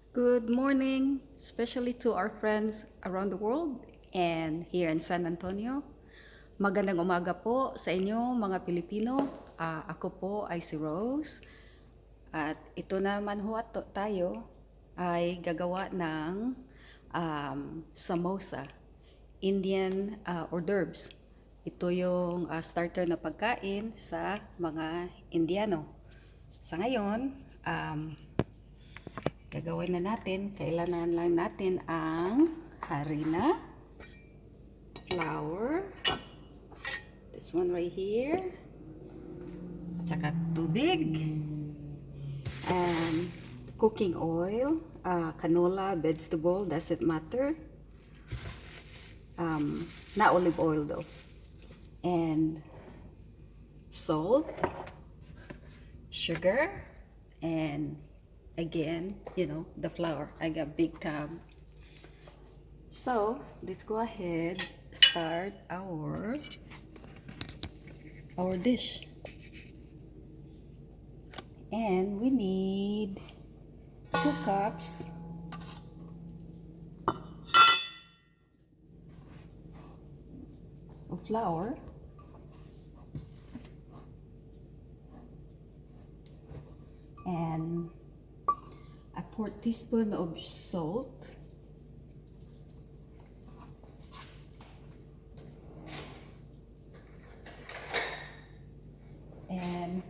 Good morning, especially to our friends around the world and here in San Antonio. Magandang umaga po sa inyo mga Pilipino. Ako po ay si Rose at ito naman ho tayo ay gagawa ng samosa, Indian hors d'oeuvres. Ito yung starter na pagkain sa mga Indiano. Sa ngayon, gagawin na natin, kailangan lang natin ang harina, flour, this one right here, at saka tubig, and cooking oil, canola, vegetable, doesn't matter, not olive oil though, and salt, sugar, and again, the flour. I got big tub. So let's go ahead, start our dish. And we need 2 cups of flour, and a 4 teaspoon of salt, and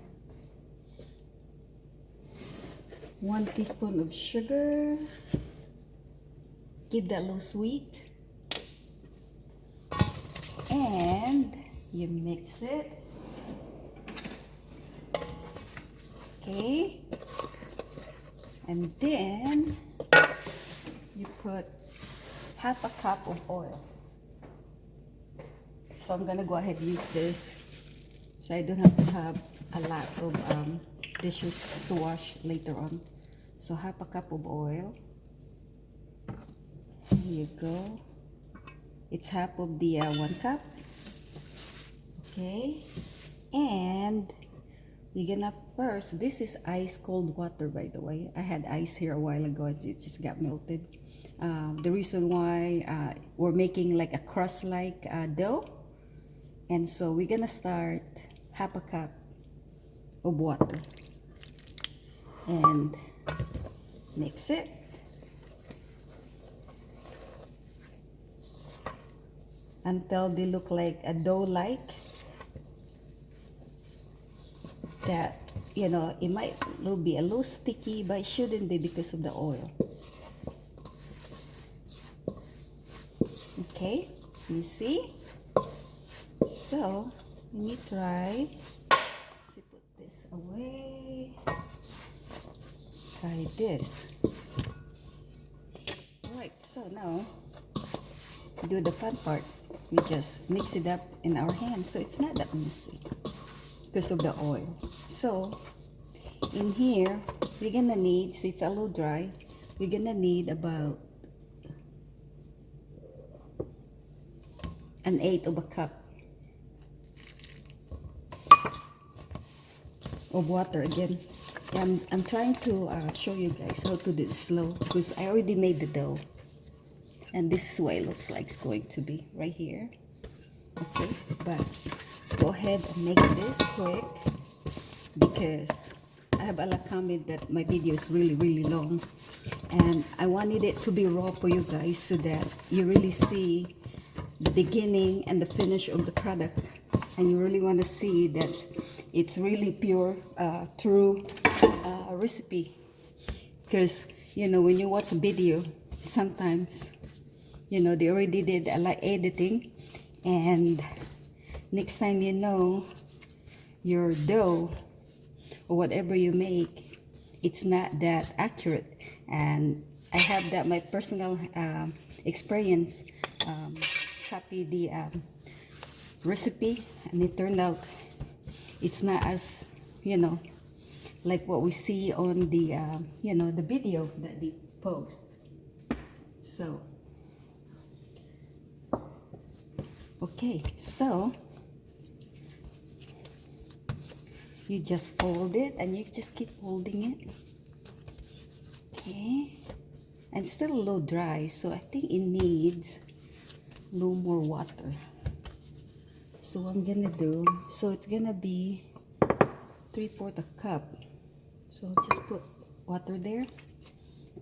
1 teaspoon of sugar. Keep that low sweet, and you mix it. Okay, and then you put half a cup of oil. So I'm gonna go ahead and use this so I don't have to have a lot of dishes to wash later on. So half a cup of oil. Here you go. It's half of the 1 cup. Okay, and we're gonna first, this is ice cold water, by the way. I had ice here a while ago, it just got melted. The reason why we're making like a crust like dough, and so we're gonna start half a cup of water and mix it. Until they look like a dough-like. That, it might be a little sticky, but it shouldn't be because of the oil. Okay, you see? So, let me try. Let's put this away. Try this. Alright, so now, do the fun part. We just mix it up in our hands, so it's not that messy because of the oil. So in here we're gonna need, so it's a little dry, we're gonna need about 1/8 of a cup of water. Again, I'm trying to show you guys how to do it slow because I already made the dough, and this is what it looks like it's going to be right here. Okay, but go ahead and make this quick because I have a lot of comment that my video is really long, and I wanted it to be raw for you guys so that you really see the beginning and the finish of the product, and you really want to see that it's really pure, true recipe. Because when you watch a video, sometimes they already did a lot editing, and next time your dough or whatever you make, it's not that accurate. And I have that my personal experience, copy the recipe, and it turned out it's not as like what we see on the the video that they post. So okay, so you just fold it and you just keep folding it. Okay, and still a little dry, so I think it needs a little more water. So what I'm gonna do, so it's gonna be 3/4 cup. So I'll just put water there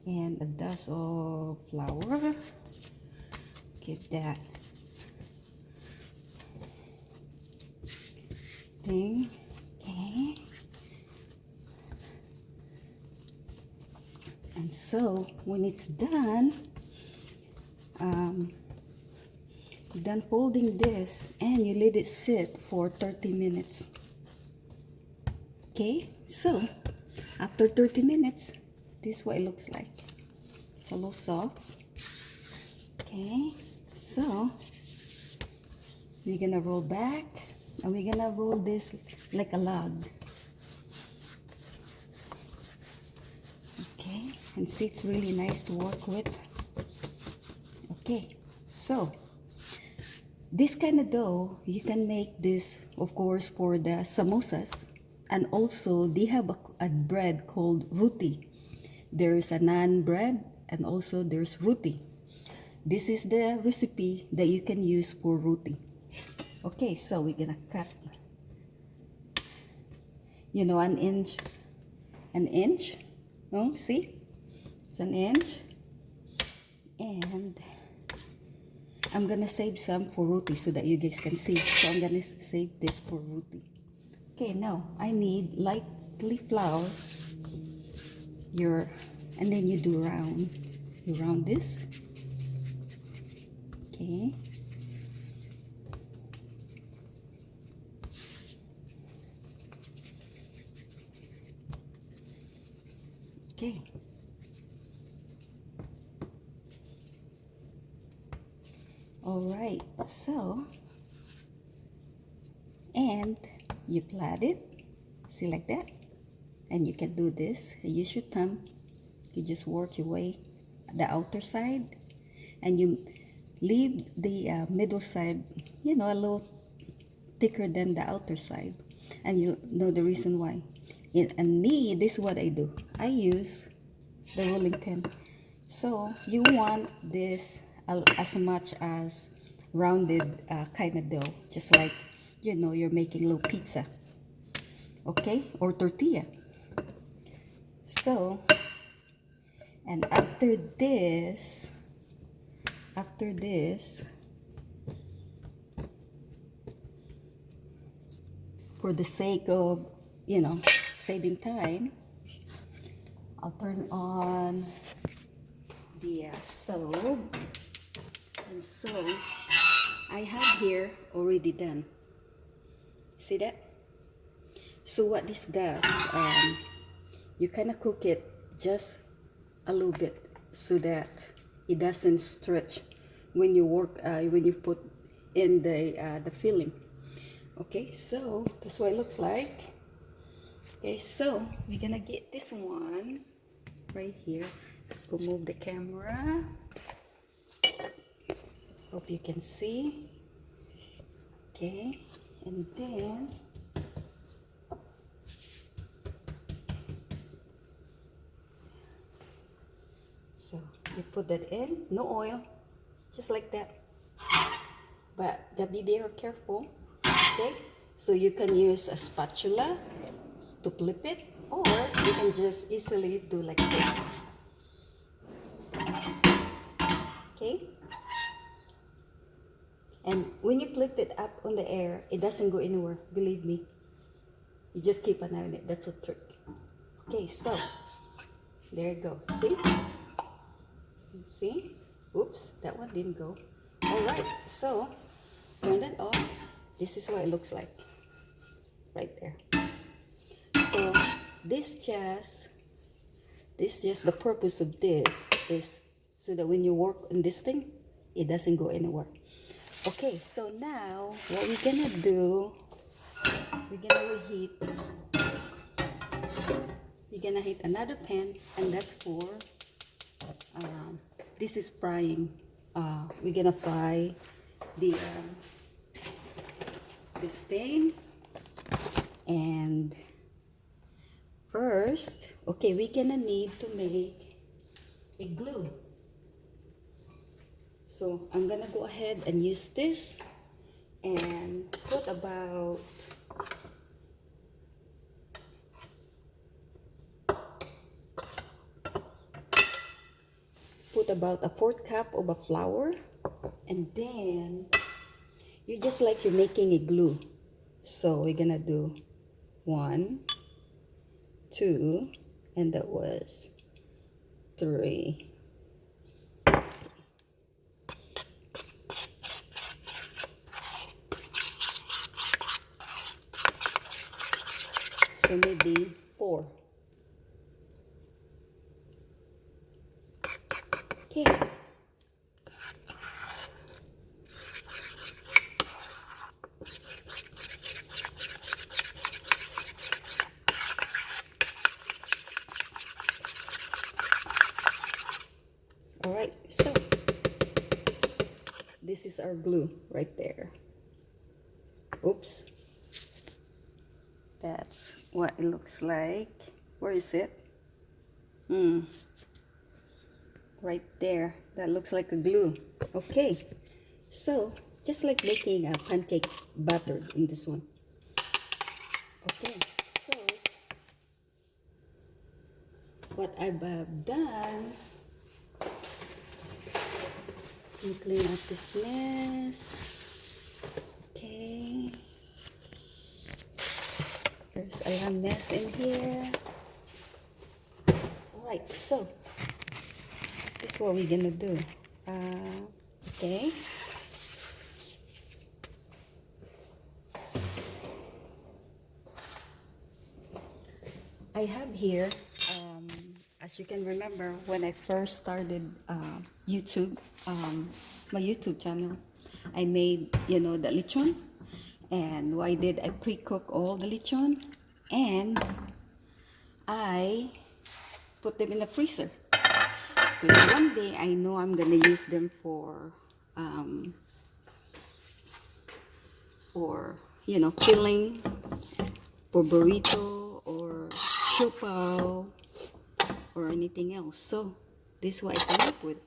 and a dust of flour. Get that thing. Okay. And so when it's done, you're done folding this, and you let it sit for 30 minutes. Okay, so after 30 minutes, this is what it looks like. It's a little soft. Okay, so we're gonna roll back, and we're gonna roll this like a log. Okay, and see, it's really nice to work with. Okay, so this kind of dough, you can make this, of course, for the samosas. And also, they have a bread called roti. There's a naan bread, and also there's roti. This is the recipe that you can use for roti. Okay, so we're gonna cut, you know, an inch. Oh, see? It's an inch. And I'm gonna save some for roti so that you guys can see. So I'm gonna save this for roti. Okay, now I need lightly flour and then you do round. You round this. Okay. Okay. All right, so, and you plait it, see, like that. And you can do this, use your thumb, you just work your way the outer side, and you leave the middle side, you know, a little thicker than the outer side. And you know the reason why. And me, this is what I do. I use the rolling pin. So you want this as much as rounded kind of dough, just like, you know, you're making a little pizza, okay, or tortilla. So, and after this, for the sake of, you know, saving time, I'll turn on the stove. And so I have here already done. See that? So what this does, you kind of cook it just a little bit so that it doesn't stretch when you work, when you put in the filling. Okay, so that's what it looks like. Okay, so we're gonna get this one right here. Let's go move the camera. Hope you can see. Okay, and then so you put that in, no oil, just like that. But be very careful. Okay, so you can use a spatula to flip it, or you can just easily do like this. Okay, and when you flip it up on the air, it doesn't go anywhere, believe me. You just keep an eye on it. That's a trick. Okay, so there you go. See? You see? Oops, that one didn't go. All right, so turn that off. This is what it looks like right there. So this just the purpose of this is so that when you work on this thing, it doesn't go anywhere. Okay, so now what we're gonna do, we're gonna heat another pan, and that's for this is frying. We're gonna fry the this thing. And first, okay, we're gonna need to make a glue. So I'm gonna go ahead and use this and put about a 4th cup of a flour, and then you just like you're making a glue. So we're gonna do 1, 2, and that was 3. So maybe 4. Okay. All right. So this is our glue right there. Oops. That's what it looks like. Where is it? Right there. That looks like a glue. Okay. So just like making a pancake batter in this one. Okay. So what I've done, let me clean up this mess. Okay. There's a lot of mess in here. Alright, so this is what we're gonna do. Okay. I have here, as you can remember, when I first started YouTube, my YouTube channel, I made, the lechon. And why did I pre-cook all the lechon? And I put them in the freezer. Because one day I know I'm gonna use them for filling, for burrito or siopao or anything else. So this is what I came up with.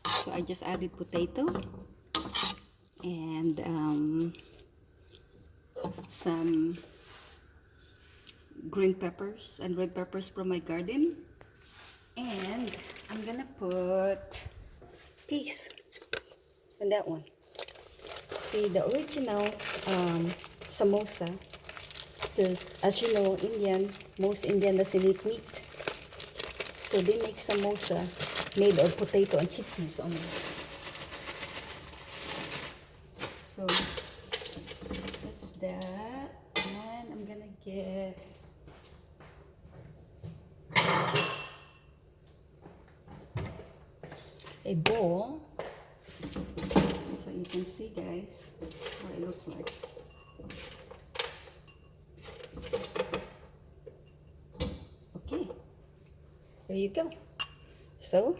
So I just added potato and some green peppers and red peppers from my garden, and I'm gonna put peas in that one. See, the original samosa, because as you know, most Indian doesn't eat meat, so they make samosa made of potato and chickpeas only. So that's that, and I'm gonna get a bowl so you can see, guys, what it looks like. Okay, there you go. So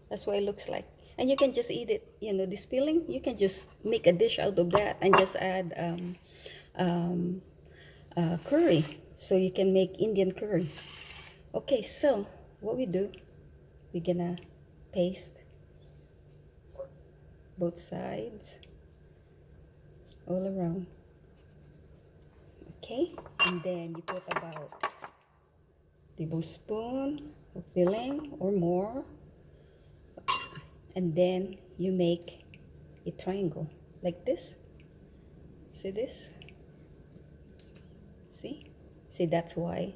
that's what it looks like, and you can just eat it. This filling, you can just make a dish out of that and just add curry, so you can make Indian curry. Okay, so what we do, we're gonna paste both sides all around. Okay, and then you put about a tablespoon of filling or more, and then you make a triangle like this. See this? See, that's why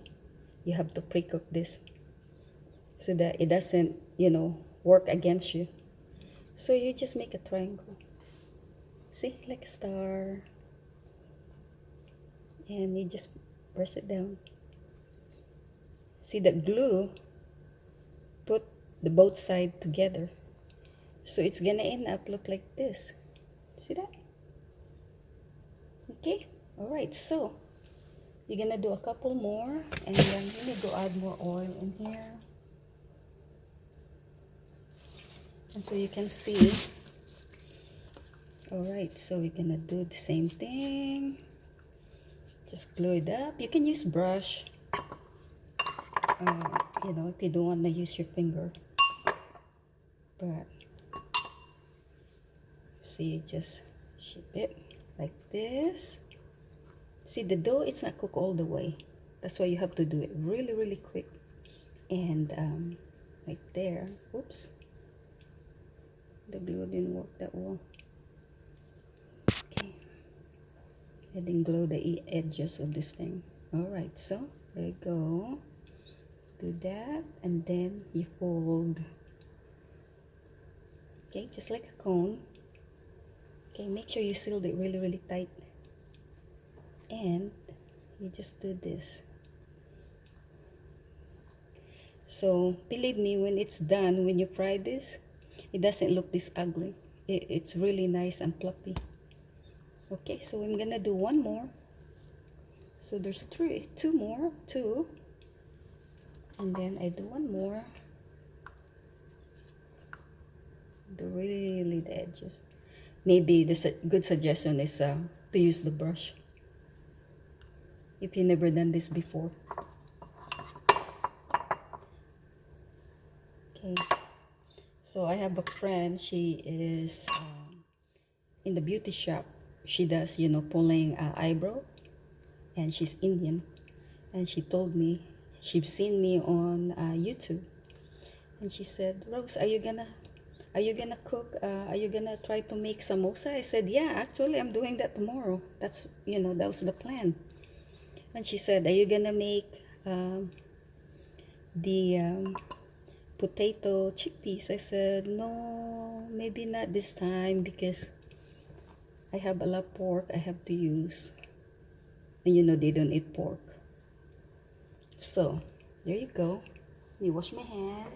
you have to pre-cook this, so that it doesn't work against you. So you just make a triangle, see, like a star, and you just press it down. See, the glue put the both side together, so it's gonna end up look like this. See that? Okay, all right, so you're gonna do a couple more, and then you need to add more oil in here, and so you can see. All right, so we're gonna do the same thing. Just glue it up. You can use brush, if you don't want to use your finger. But see, just shape it like this. See, the dough, it's not cooked all the way. That's why you have to do it really, really quick. And like there. Oops. The glue didn't work that well. Okay. I didn't glue the edges of this thing. Alright, so there you go. Do that, and then you fold. Okay, just like a cone. Okay, make sure you seal it really, really tight. And you just do this. So believe me, when it's done, when you fry this, it doesn't look this ugly. It's really nice and fluffy. Okay, so I'm gonna do one more. So there's two more, and then I do one more. Do really the edges. Maybe the good suggestion is to use the brush if you never done this before. Okay, so I have a friend. She is in the beauty shop. She does, you know, pulling eyebrow, and she's Indian. And she told me she's seen me on YouTube, and she said, "Rose, are you gonna cook? Are you gonna try to make samosa?" I said, "Yeah, actually, I'm doing that tomorrow. That's, you know, that was the plan." And she said, "Are you gonna make the potato chickpeas?" I said, "No, maybe not this time because I have a lot of pork I have to use, and you know they don't eat pork." So there you go. Let me wash my hand.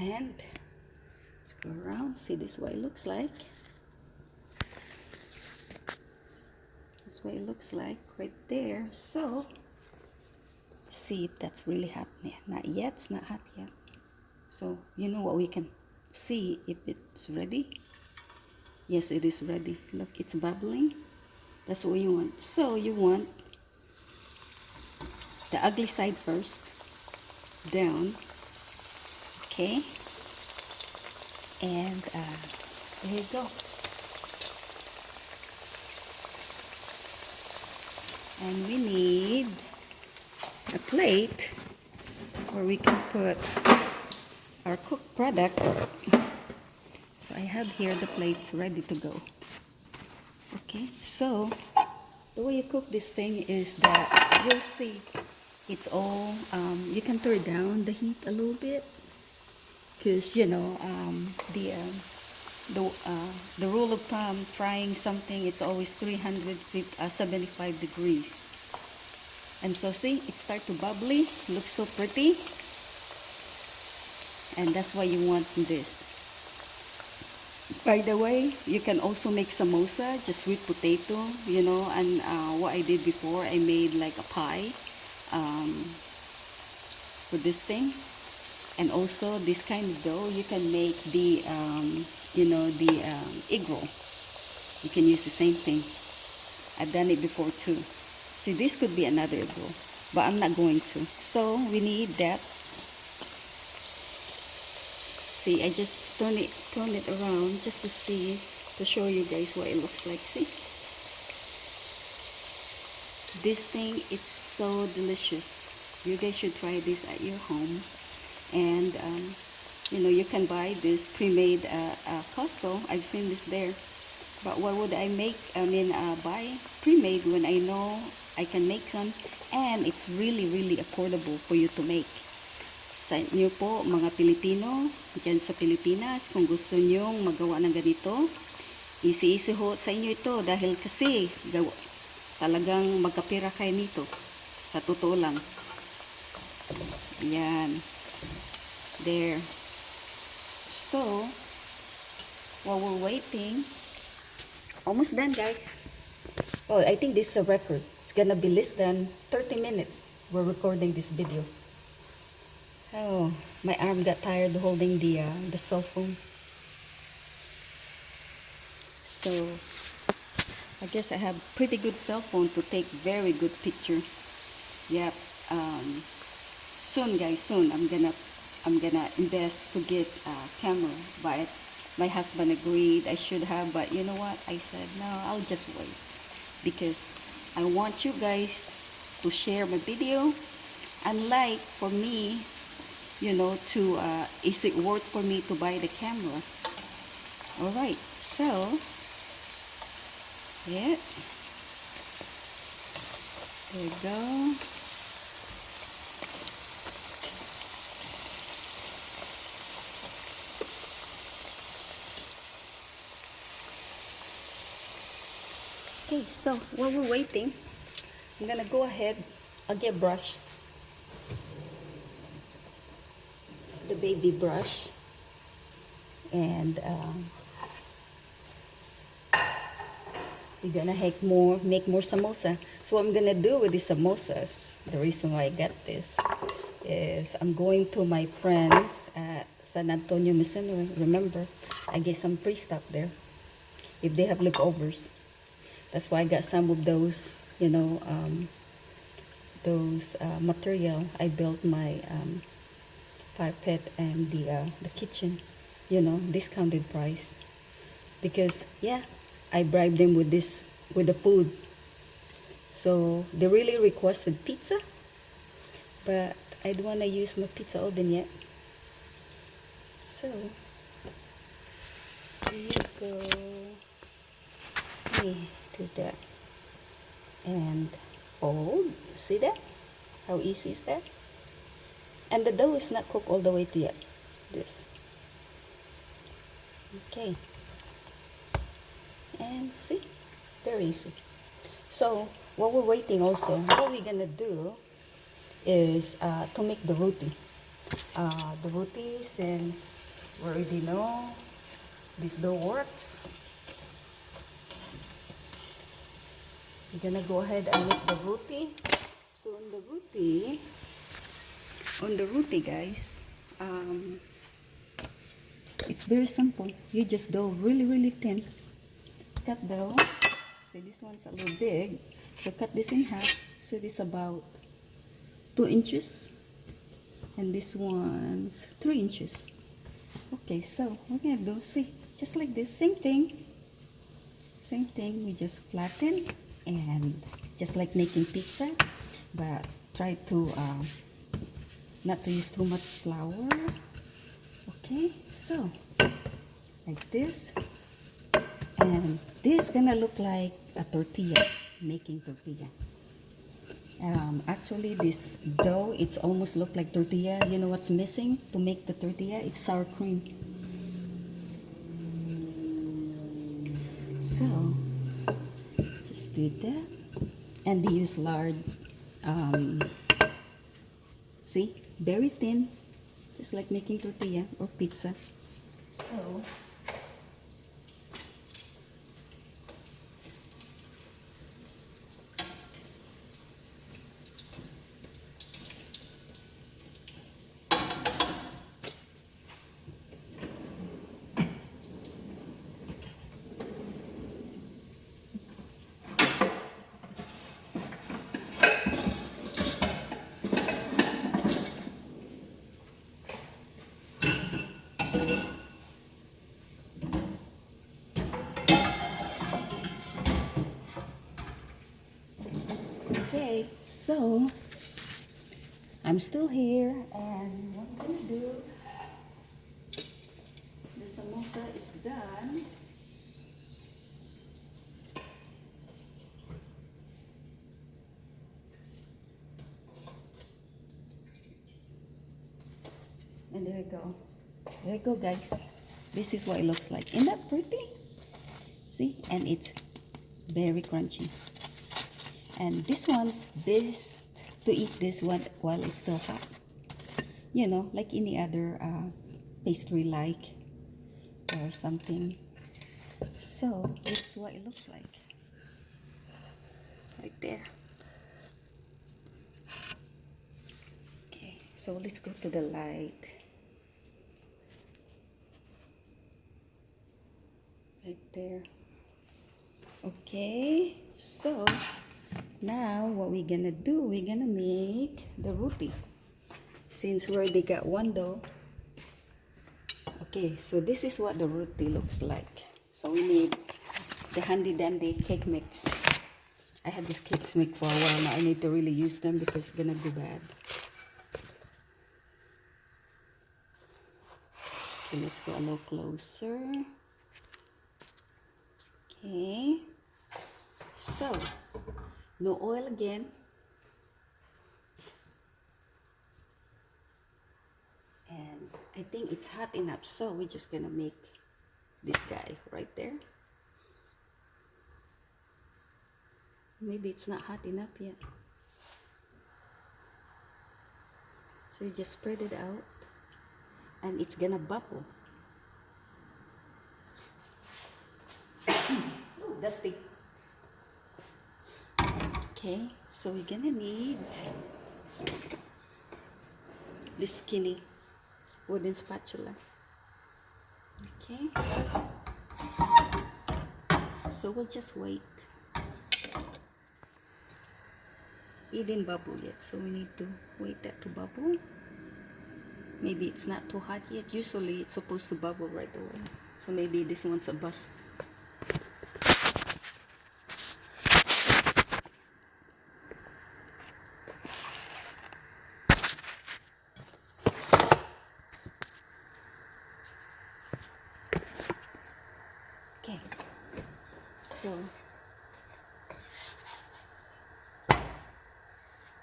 And let's go around. See, this is what it looks like. That's what it looks like right there. So see if that's really happening. Not yet. It's not hot yet. So you know what we can see if it's ready. Yes, it is ready. Look, it's bubbling. That's what you want. So you want the ugly side first, down. Okay, and there you go. And we need a plate where we can put our cooked product. So I have here the plates ready to go. Okay, so the way you cook this thing is that you'll see it's all, you can turn down the heat a little bit, because you know the rule of thumb frying something, it's always 375 degrees. And so see, it start to bubbly, looks so pretty, and that's why you want this. By the way, you can also make samosa just with potato, you know. And what I did before, I made like a pie with this thing. And also this kind of dough, you can make the you know, the egg roll. You can use the same thing. I've done it before too. See, this could be another egg roll, but I'm not going to. So we need that. See, I just turn it around just to see, to show you guys what it looks like. See, this thing, it's so delicious. You guys should try this at your home. And you know, you can buy this pre-made Costco. I've seen this there. But why would I buy pre-made when I know I can make some, and it's really, really affordable for you to make. Sa inyo po, mga Pilipino, dyan sa Pilipinas, kung gusto nyong magawa ng ganito, easy ho sa inyo ito, dahil kasi talagang magkapira kayo nito. Sa totoo lang. Yan. There. So, while we're waiting, almost done, guys. Oh, I think this is a record. It's gonna be less than 30 minutes we're recording this video. Oh, my arm got tired holding the cell phone. So I guess I have pretty good cell phone to take very good picture. Yep. Soon, guys. Soon, I'm gonna invest to get a camera. But my husband agreed I should have. But you know what? I said no. I'll just wait because I want you guys to share my video and like for me, to is it worth for me to buy the camera? All right. So yeah, there you go. Okay, so while we're waiting, I'm gonna go ahead. I'll get brush, the baby brush, and we're gonna make more samosa. So what I'm gonna do with these samosas, the reason why I got this is I'm going to my friends at San Antonio Missionary. Remember, I get some free stuff there if they have leftovers. That's why I got some of those, material. I built my fire pit and the kitchen, discounted price. Because yeah, I bribed them with the food. So they really requested pizza, but I don't want to use my pizza oven yet. So here you go. Let me do that and fold. See that? How easy is that? And the dough is not cooked all the way to yet. This. Okay. And see, very easy. So while we're waiting also, what we're gonna do is to make the roti. The roti, since we already know this dough works, we're gonna go ahead and make the roti. So on the roti, guys, it's very simple. You just dough really thin. Cut dough. See, this one's a little big, so cut this in half. So it's about 2 inches, and this one's 3 inches. Okay, so we're gonna do, see, just like this, same thing. We just flatten, and just like making pizza, but try to not to use too much flour. Okay, so like this, and this gonna look like a tortilla, making tortilla. Actually, this dough, it's almost look like tortilla. You know what's missing to make the tortilla? It's sour cream. So just do that, and they use lard. See, very thin, just like making tortilla or pizza. So okay, so I'm still here, and what I'm gonna do, the samosa is done. And there you go. There you go, guys. This is what it looks like. Isn't that pretty? See? And it's very crunchy. And this one's best to eat this one while it's still hot. Like any other pastry like or something. So this is what it looks like. Right there. Okay, so let's go to the light. Right there. Okay, so now what we're gonna do, we're gonna make the roti. Since we already got one dough. Okay, so this is what the roti looks like. So we need the handy dandy cake mix. I had this cake mix for a while now. I need to really use them because it's gonna go bad. Okay, let's go a little closer. Okay, so no oil again. And I think it's hot enough, so we're just gonna make this guy right there. Maybe it's not hot enough yet. So you just spread it out and it's gonna bubble. Ooh, dusty. Okay, so we're gonna need this skinny wooden spatula. Okay, so we'll just wait. It didn't bubble yet, so we need to wait that to bubble. Maybe it's not too hot yet. Usually it's supposed to bubble right away, so maybe this one's a bust. Okay, so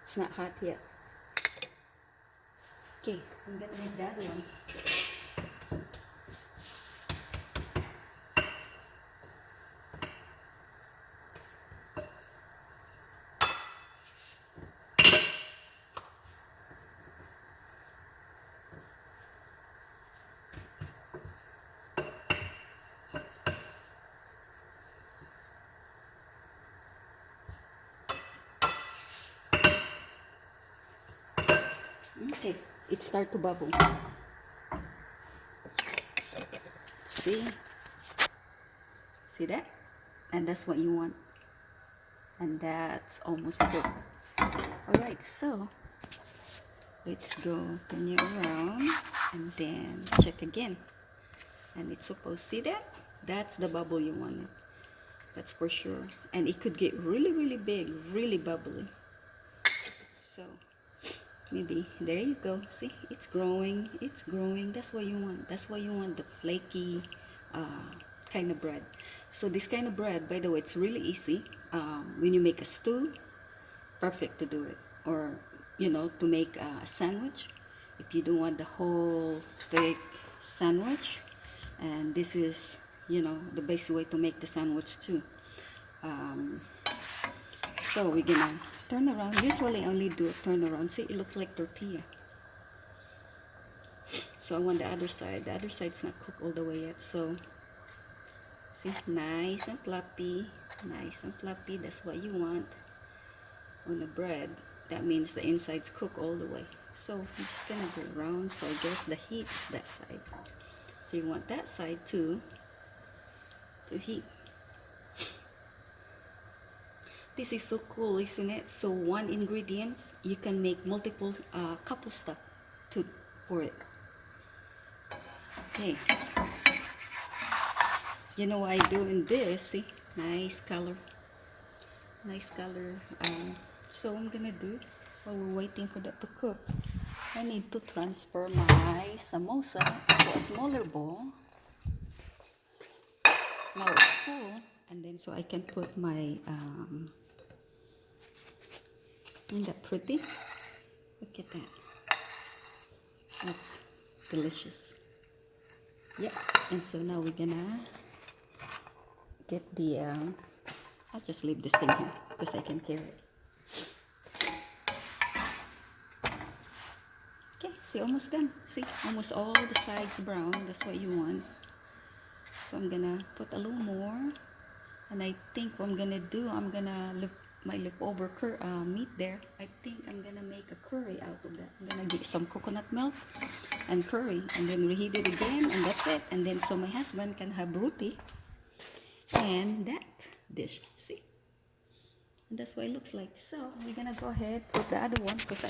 it's not hot yet. Okay, I'm gonna make that one. Okay, it started to bubble. See that? And that's what you want. And that's almost cooked. Alright, so let's go turn it around and then check again. And it's supposed, see that? That's the bubble you wanted. That's for sure. And it could get really, really big, really bubbly. So maybe there you go. See, it's growing, it's growing. That's what you want. That's why you want the flaky kind of bread. So this kind of bread, by the way, it's really easy. When you make a stew, perfect to do it. Or, you know, to make a sandwich. If you don't want the whole thick sandwich. And this is, you know, the best way to make the sandwich too. So we're gonna turn around. Usually I only do a turn around. See, it looks like tortilla. So I want the other side. The other side's not cooked all the way yet. So see, nice and fluffy. Nice and fluffy. That's what you want on the bread. That means the inside's cooked all the way. So I'm just gonna go around. So I guess the heat is that side. So you want that side too to heat. This is so cool, isn't it? So one ingredient, you can make multiple couple stuff for it. Okay. You know what I do in this? See, nice color. Nice color. So I'm gonna do while we're waiting for that to cook. I need to transfer my samosa to a smaller bowl. Now it's full, and then so I can put my isn't that pretty? Look at that. That's delicious. Yeah, and so now we're gonna get the I'll just leave this thing here because I can carry it. Okay, see, almost done. See, almost all the sides brown. That's what you want. So I'm gonna put a little more, and I think what I'm gonna do, I'm gonna leave my leftover meat there. I think I'm gonna make a curry out of that. I'm gonna get some coconut milk and curry, and then reheat it again, and that's it. And then so my husband can have roti, and dish. See? And that's what it looks like. So we're gonna go ahead put the other one because